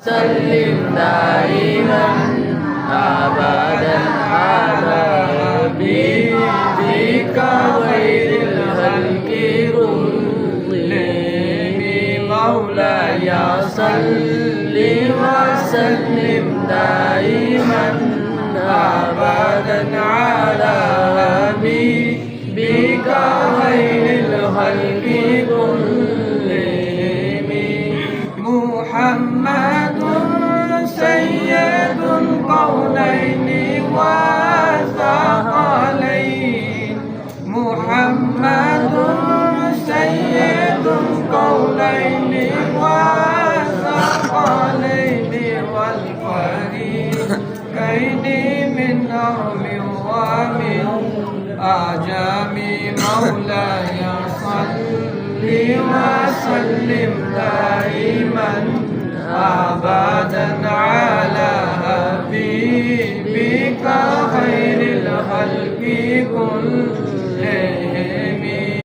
سلم دائما أبدا على حبيبك خير الخلق كلهم مولاي صل وسلم دائما أبدا على حبيبك خير الخلق كلهم محمد سيد القولين والثقلين محمد سيد القولين والثقلين والفريقين من أرض ومن أعجم مولاي صل وسلم دائما أبدا على حبيبك خير الخلق كلهم